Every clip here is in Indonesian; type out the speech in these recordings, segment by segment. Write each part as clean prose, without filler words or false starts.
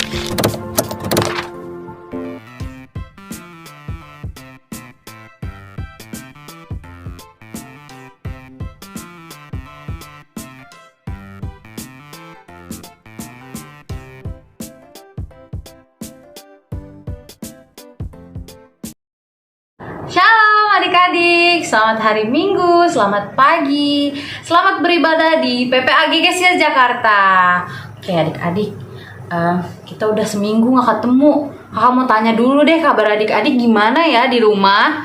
Shalom adik-adik, selamat hari Minggu, selamat pagi, selamat beribadah di PPA GKSIA Jakarta. Oke adik-adik, kita udah seminggu gak ketemu. Kakak mau tanya dulu deh, kabar adik-adik gimana ya di rumah?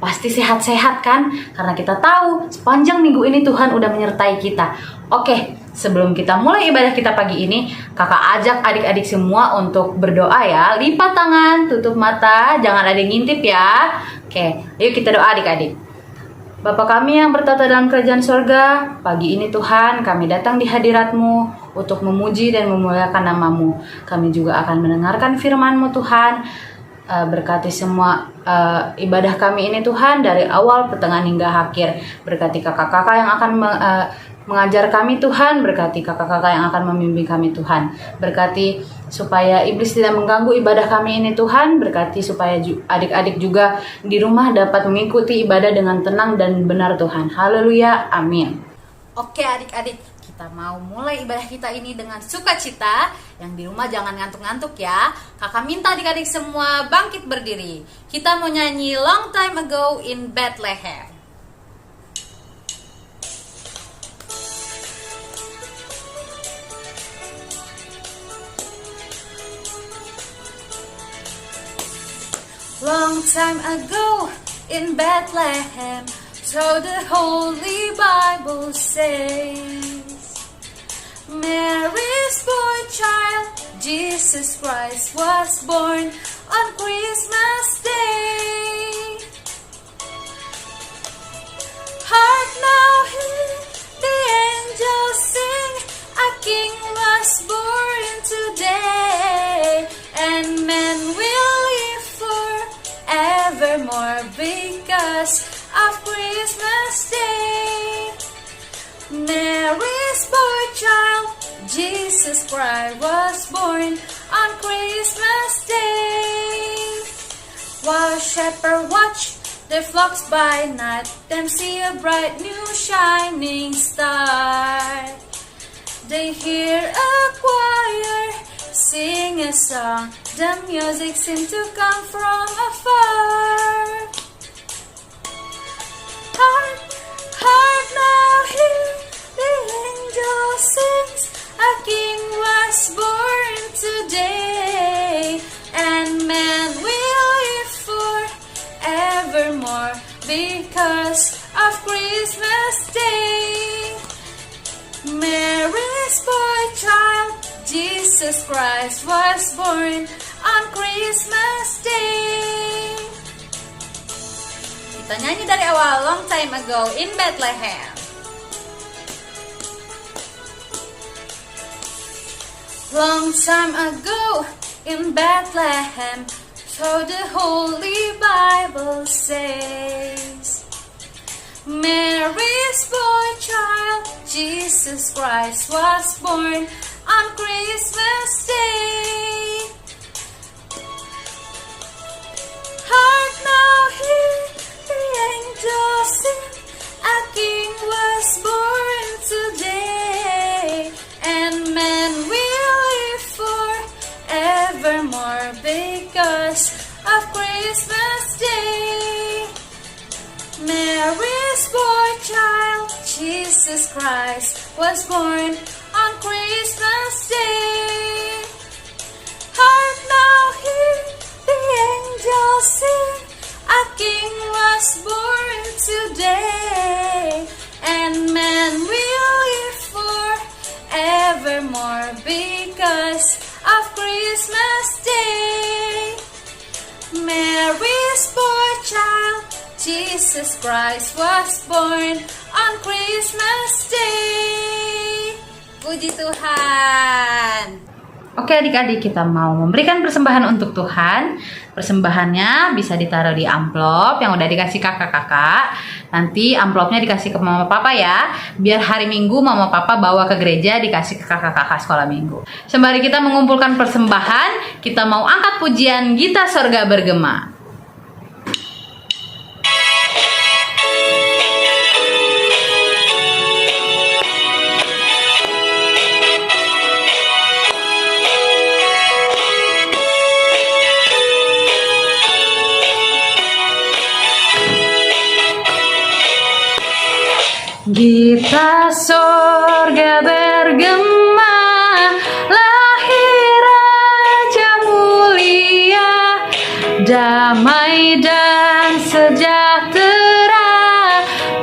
Pasti sehat-sehat kan? Karena kita tahu sepanjang minggu ini Tuhan udah menyertai kita. Oke, sebelum kita mulai ibadah kita pagi ini, kakak ajak adik-adik semua untuk berdoa ya. Lipat tangan, tutup mata, jangan ada yang ngintip ya. Oke, yuk kita doa adik-adik. Bapa kami yang bertata dalam kerajaan sorga, pagi ini Tuhan kami datang di hadirat-Mu untuk memuji dan memuliakan nama-Mu. Kami juga akan mendengarkan firman-Mu Tuhan. Berkati semua ibadah kami ini Tuhan dari awal, pertengahan hingga akhir. Berkati kakak-kakak yang akan mengajar kami Tuhan, berkati kakak-kakak yang akan membimbing kami Tuhan. Berkati supaya iblis tidak mengganggu ibadah kami ini Tuhan. Berkati supaya adik-adik juga di rumah dapat mengikuti ibadah dengan tenang dan benar Tuhan. Haleluya, amin. Oke adik-adik, kita mau mulai ibadah kita ini dengan sukacita. Yang di rumah jangan ngantuk-ngantuk ya. Kakak minta adik-adik semua bangkit berdiri. Kita mau nyanyi Long Time Ago in Bethlehem. Long time ago in Bethlehem, so the Holy Bible says, Mary's boy child, Jesus Christ, was born on Christmas Day. Hark now, hear the angels sing, a king was born today, and men will live forevermore because of Christmas Day. Mary's boy child, Jesus Christ, was born on Christmas Day. While shepherds watch their flocks by night, them see a bright new shining star. They hear a choir sing a song, the music seems to come from afar. Hark, hark now, hear the angel sings, a king was born today, and man will live forevermore because of Christmas Day. Mary's boy child, Jesus Christ, was born on Christmas Day. Kita nyanyi dari awal, Long Time Ago in Bethlehem. Long time ago in Bethlehem, so the Holy Bible says, Mary's boy child, Jesus Christ, was born on Christmas Day. Hark now, hear the angels sing, a king was born today, and men will live forevermore because of Christmas Day. Mary's boy child, Jesus Christ, was born on Christmas Day. Hark now, hear the angels sing, a king was born today, and man will live forevermore because of Christmas Day. Mary's boy child, Jesus Christ, was born on Christmas Day. Puji Tuhan. Oke adik-adik, kita mau memberikan persembahan untuk Tuhan. Persembahannya bisa ditaruh di amplop yang udah dikasih kakak-kakak. Nanti amplopnya dikasih ke mama papa ya, biar hari Minggu mama papa bawa ke gereja dikasih ke kakak-kakak sekolah minggu. Sembari kita mengumpulkan persembahan, kita mau angkat pujian Gita Sorga Bergema. Gita sorga bergema, lahir Raja mulia, damai dan sejahtera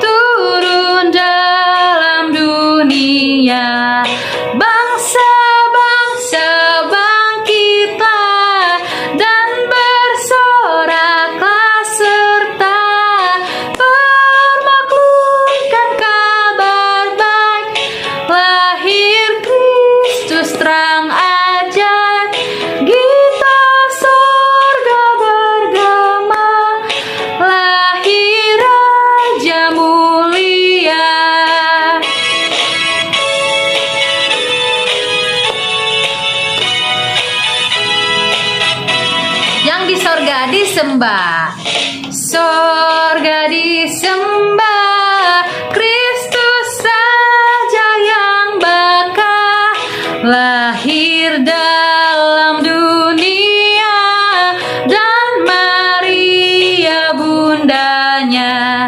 turun dalam dunia. Bangsa-bangsa bangkitlah dan bersoraklah serta permaklumkan kabar baik, lahir Kristus terang ajaib. Gita sorga bergema, lahir Raja mulia. Yang di sorga disembah, sorga disembah, Kristus saja yang bakal lahir dalam dunia, dan Maria bundanya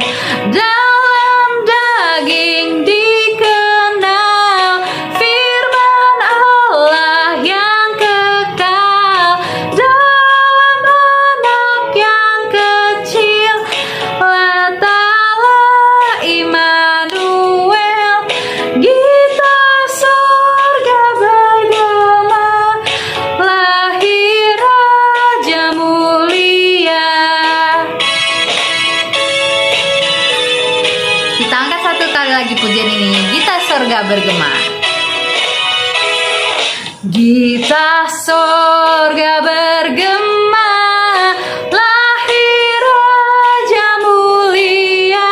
dalam daging dikenal, firman Allah yang kekal dalam anak yang kecil, letaklah Immanuel. Gita sorga bergema, lahir Raja mulia. Kita angkat satu kali lagi pujian ini, Gita sorga bergema. Gita sorga bergema, lahir Raja mulia,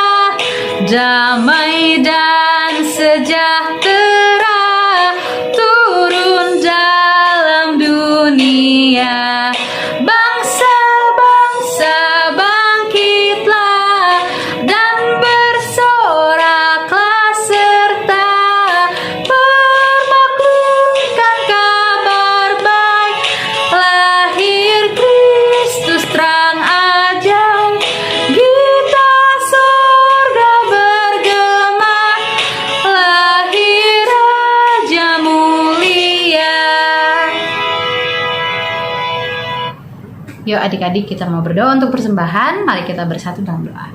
damai dan sejahtera turun dalam dunia. Bangsa-bangsa bangkitlah dan bersoraklah serta permaklumkan kabar baik, lahir Kristus terang ajaib. Gita sorga bergema, lahir Raja mulia. Yuk adik-adik, kita mau berdoa untuk persembahan. Mari kita bersatu dalam doa.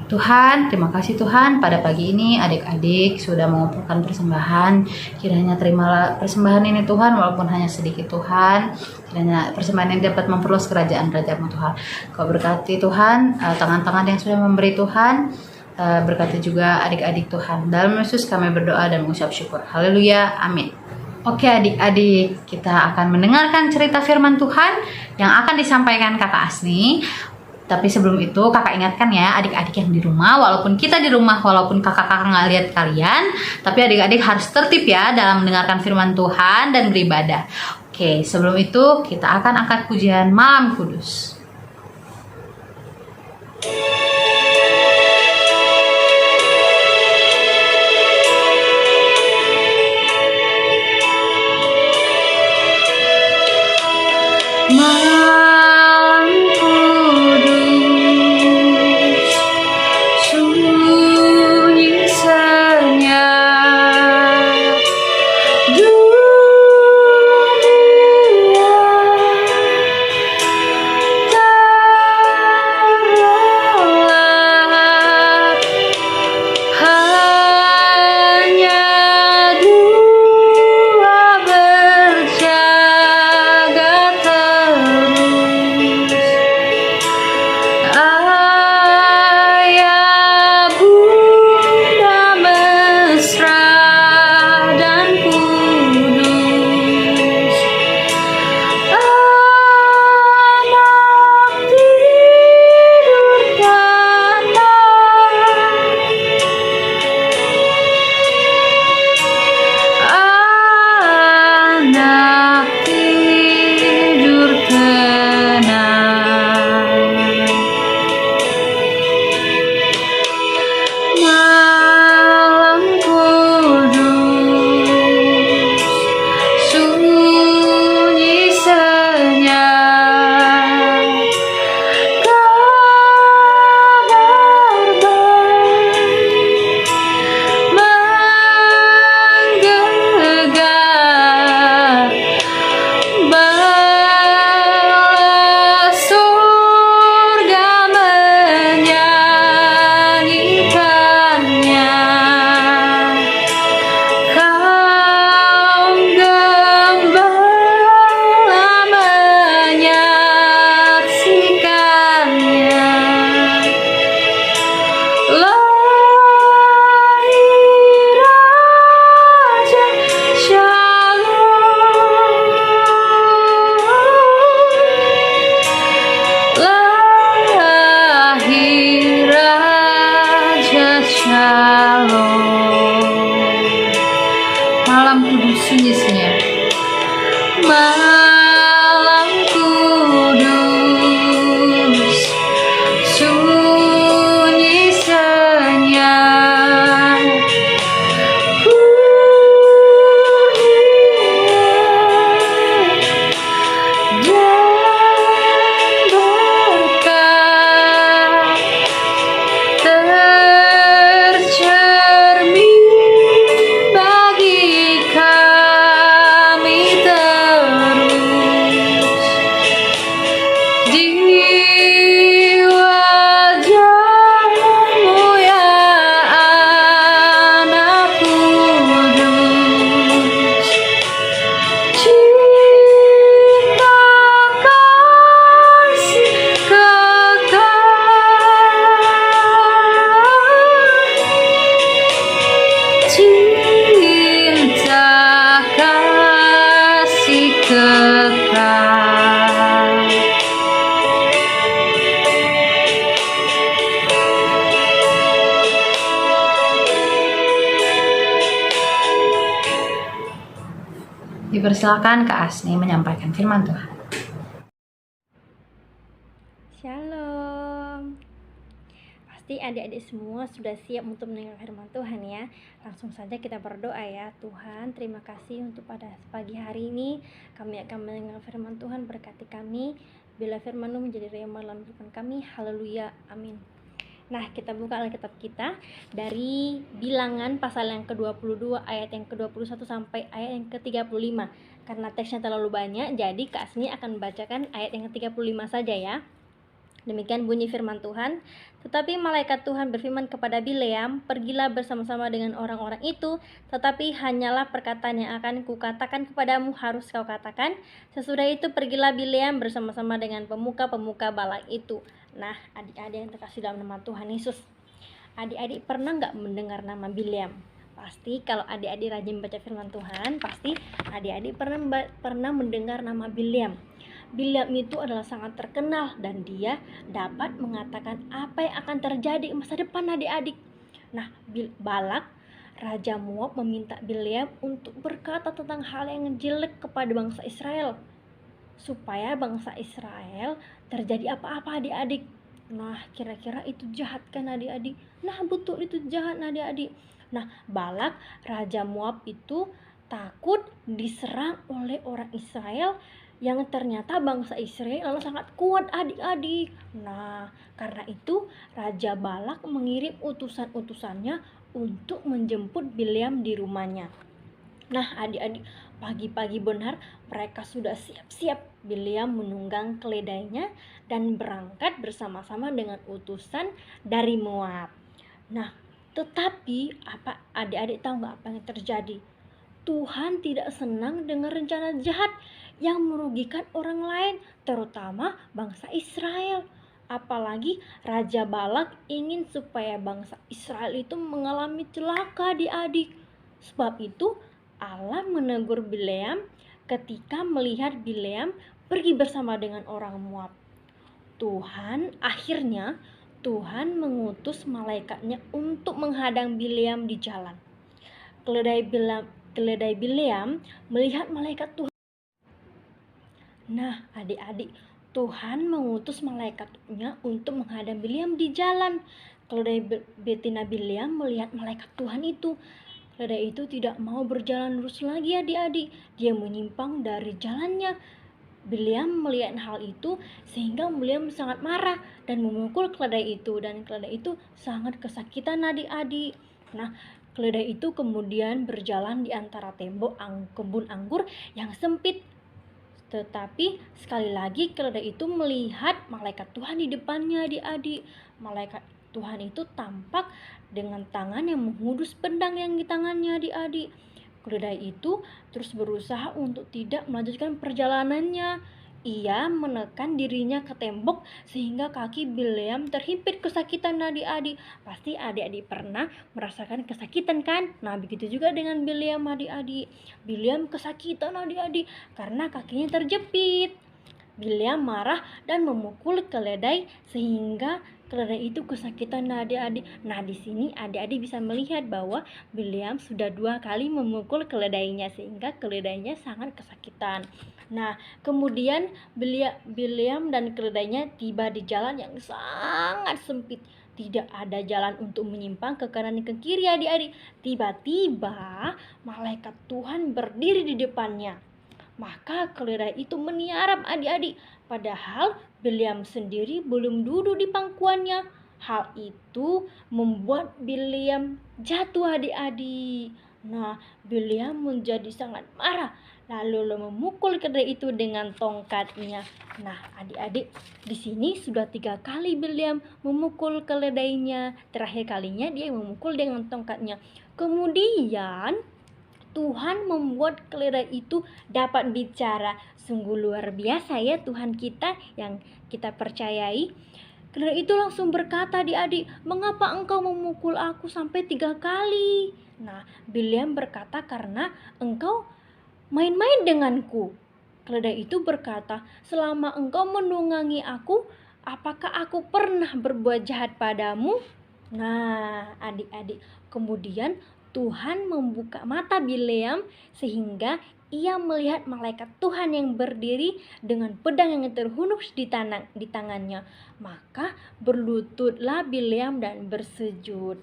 Tuhan, terima kasih Tuhan, pada pagi ini adik-adik sudah mengumpulkan persembahan. Kiranya terimalah persembahan ini Tuhan, walaupun hanya sedikit Tuhan. Kiranya persembahan ini dapat memperluas kerajaan Raja-Mu Tuhan. Kau berkati Tuhan, tangan-tangan yang sudah memberi Tuhan. Berkati juga adik-adik Tuhan. Dalam Yesus kami berdoa dan mengucap syukur. Haleluya, amin. Oke adik-adik, kita akan mendengarkan cerita firman Tuhan yang akan disampaikan kakak Asni. Tapi sebelum itu kakak ingatkan ya adik-adik yang di rumah, walaupun kita di rumah, walaupun kakak-kakak nggak lihat kalian, tapi adik-adik harus tertib ya dalam mendengarkan firman Tuhan dan beribadah. Oke, sebelum itu kita akan angkat pujian Malam Kudus. Malam kudus, sunyi senyap, dunia terlelap, hanya dua berjaga terus. persilakan Kak Asni menyampaikan firman Tuhan. Shalom. Pasti adik-adik semua sudah siap untuk mendengar firman Tuhan ya. Langsung saja kita berdoa ya. Tuhan, terima kasih untuk pada pagi hari ini kami akan mendengar firman Tuhan. Berkati kami bila firman-Mu menjadi rema dalam kehidupan kami. Haleluya. Amin. Nah, kita buka Alkitab kita dari Bilangan pasal yang ke-22 ayat yang ke-21 sampai ayat yang ke-35. Karena teksnya terlalu banyak, jadi Kak Asni akan membacakan ayat yang ke-35 saja ya. Demikian bunyi firman Tuhan. Tetapi malaikat Tuhan berfirman kepada Bileam, pergilah bersama-sama dengan orang-orang itu, tetapi hanyalah perkataan yang akan kukatakan kepadamu harus kau katakan. Sesudah itu pergilah Bileam bersama-sama dengan pemuka-pemuka Balak itu. Nah, adik-adik yang terkasih dalam nama Tuhan Yesus, adik-adik pernah nggak mendengar nama Bileam? Pasti kalau adik-adik rajin baca firman Tuhan, pasti adik-adik pernah mendengar nama Bileam. Bileam itu adalah sangat terkenal dan dia dapat mengatakan apa yang akan terjadi masa depan adik-adik. Nah, Balak, Raja Moab meminta Bileam untuk berkata tentang hal yang jelek kepada bangsa Israel, supaya bangsa Israel terjadi apa-apa adik-adik. Nah, kira-kira itu jahat kan adik-adik? Nah, betul, itu jahat adik-adik. Nah, Balak, Raja Moab itu takut diserang oleh orang Israel yang ternyata bangsa Israel sangat kuat adik-adik. Nah, karena itu Raja Balak mengirim utusan-utusannya untuk menjemput Bileam di rumahnya. Nah, adik-adik, pagi-pagi benar mereka sudah siap-siap. Bileam menunggang keledainya dan berangkat bersama-sama dengan utusan dari Moab. Nah, tetapi apa adik-adik tahu nggak apa yang terjadi? Tuhan tidak senang dengan rencana jahat yang merugikan orang lain, terutama bangsa Israel. Apalagi Raja Balak ingin supaya bangsa Israel itu mengalami celaka adik-adik. Sebab itu Allah menegur Bileam ketika melihat Bileam pergi bersama dengan orang Moab. Tuhan mengutus malaikatnya untuk menghadang Bileam di jalan. Keledai Bileam melihat malaikat Tuhan. Nah, adik-adik, Tuhan mengutus malaikatnya untuk menghadang Bileam di jalan. Keledai betina Bileam melihat malaikat Tuhan itu. Keledai itu tidak mau berjalan lurus lagi adik-adik. Dia menyimpang dari jalannya. Bileam melihat hal itu sehingga Bileam sangat marah dan memukul keledai itu. Dan keledai itu sangat kesakitan adik-adik. Nah, keledai itu kemudian berjalan di antara tembok kebun anggur yang sempit. Tetapi sekali lagi keledai itu melihat malaikat Tuhan di depannya adik-adik. Malaikat Tuhan itu tampak dengan tangan yang menghunus pedang yang di tangannya adik-adik. Keledai itu terus berusaha untuk tidak melanjutkan perjalanannya. Ia menekan dirinya ke tembok sehingga kaki Bileam terhimpit kesakitan adik-adik. Pasti adik-adik pernah merasakan kesakitan kan? Nah, begitu juga dengan Bileam adik-adik. Bileam kesakitan adik-adik karena kakinya terjepit. Bileam marah dan memukul keledai sehingga keledai itu kesakitan adik-adik. Nah, di sini adik-adik bisa melihat bahwa Bileam sudah 2 kali memukul keledainya sehingga keledainya sangat kesakitan. Nah, kemudian Bileam dan keledainya tiba di jalan yang sangat sempit. Tidak ada jalan untuk menyimpang ke kanan dan ke kiri adik-adik. Tiba-tiba malaikat Tuhan berdiri di depannya. Maka keledai itu meniarap adik-adik. Padahal Bileam sendiri belum duduk di pangkuannya. Hal itu membuat Bileam jatuh adik-adik. Nah, Bileam menjadi sangat marah. Lalu memukul keledai itu dengan tongkatnya. Nah, adik-adik, di sini sudah 3 kali Bileam memukul keledainya. Terakhir kalinya dia memukul dengan tongkatnya. Kemudian Tuhan membuat keledai itu dapat bicara. Sungguh luar biasa ya Tuhan kita yang kita percayai. Keledai itu langsung berkata, adik-adik, mengapa engkau memukul aku sampai 3 kali? Nah, Bileam berkata, karena engkau main-main denganku. Keledai itu berkata, selama engkau menunggangi aku, apakah aku pernah berbuat jahat padamu? Nah, adik-adik, kemudian Tuhan membuka mata Bileam sehingga ia melihat malaikat Tuhan yang berdiri dengan pedang yang terhunus di tangannya. Maka berlututlah Bileam dan bersujud.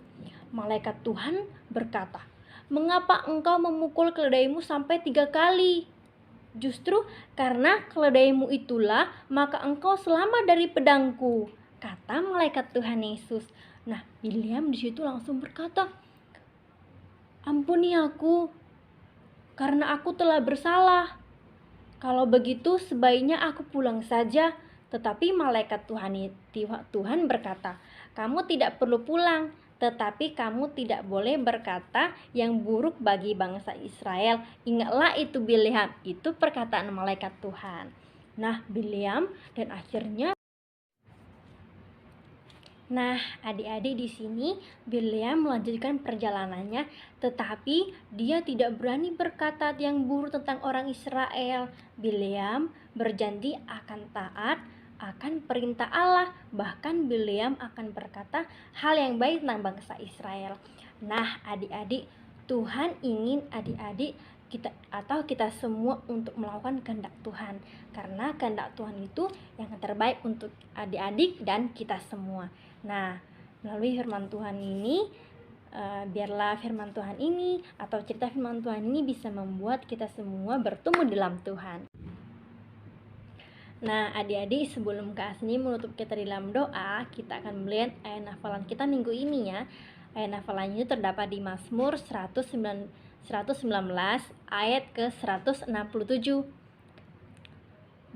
Malaikat Tuhan berkata, "Mengapa engkau memukul keledaimu sampai 3 kali? Justru karena keledaimu itulah maka engkau selamat dari pedangku," kata malaikat Tuhan Yesus. Nah, Bileam di situ langsung berkata, "Ampuni aku, karena aku telah bersalah. Kalau begitu sebaiknya aku pulang saja." Tetapi malaikat Tuhan berkata, "Kamu tidak perlu pulang, tetapi kamu tidak boleh berkata yang buruk bagi bangsa Israel." Ingatlah itu Bileam, itu perkataan malaikat Tuhan. Nah, Bileam dan akhirnya adik-adik di sini Bileam melanjutkan perjalanannya, tetapi dia tidak berani berkata yang buruk tentang orang Israel. Bileam berjanji akan taat akan perintah Allah, bahkan Bileam akan berkata hal yang baik tentang bangsa Israel. Nah, adik-adik, Tuhan ingin adik-adik kita semua untuk melakukan kehendak Tuhan, karena kehendak Tuhan itu yang terbaik untuk adik-adik dan kita semua. Nah, melalui firman Tuhan ini, biarlah firman Tuhan ini atau cerita firman Tuhan ini bisa membuat kita semua bertumbuh dalam Tuhan. Nah, adik-adik, sebelum Kak Asni menutup kita dalam doa, kita akan melihat ayat hafalan kita minggu ini ya. Ayat hafalannya terdapat di Mazmur 119 ayat ke 167.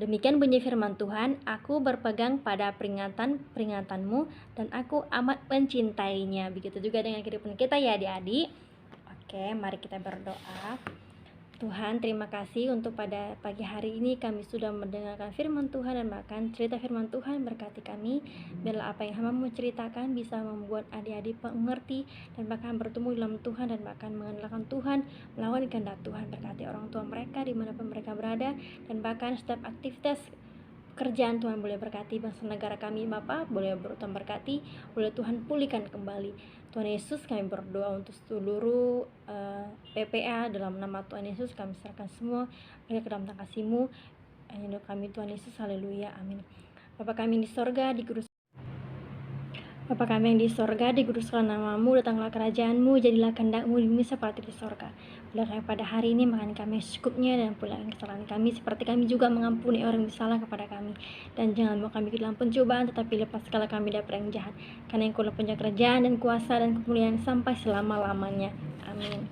Demikian bunyi firman Tuhan, "Aku berpegang pada peringatan-peringatanmu dan aku amat mencintainya." Begitu juga dengan kehidupan kita ya adik-adik. Oke, mari kita berdoa. Tuhan, terima kasih untuk pada pagi hari ini kami sudah mendengarkan firman Tuhan dan bahkan cerita firman Tuhan. Berkati kami, biarlah apa yang hamba-Mu ceritakan bisa membuat adik-adik mengerti dan bahkan bertumbuh dalam Tuhan dan bahkan mengenalkan Tuhan, melawan kehendak Tuhan. Berkati orang tua mereka dimanapun mereka berada dan bahkan setiap aktivitas kerjaan Tuhan boleh berkati. Bangsa negara kami Bapa boleh Tuhan berkati, boleh Tuhan pulihkan kembali. Tuhan Yesus, kami berdoa untuk seluruh PPA dalam nama Tuhan Yesus. Kami serahkan semua ke dalam tangan kasih-Mu. Hidup kami Tuhan Yesus, haleluya, amin. Bapa kami yang di sorga, Bapa kami yang di sorga, dikuduskanlah nama-Mu, datanglah kerajaan-Mu, jadilah kehendak-Mu di bumi seperti di sorga. Berilah kami pada hari ini makan kami secukupnya, dan ampunilah kesalahan kami seperti kami juga mengampuni orang yang bersalah kepada kami. Dan jangan bawa kami ke dalam pencobaan, tetapi lepaskanlah kami dari yang jahat. Karena Engkau punya kerajaan dan kuasa dan kemuliaan sampai selama-lamanya. Amin.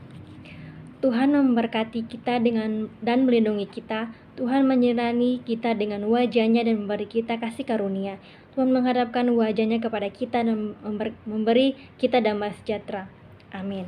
Tuhan memberkati kita dan melindungi kita. Tuhan menyerani kita dengan wajah-Nya dan memberi kita kasih karunia. Tuhan menghadapkan wajah-Nya kepada kita dan memberi kita damai sejahtera. Amin.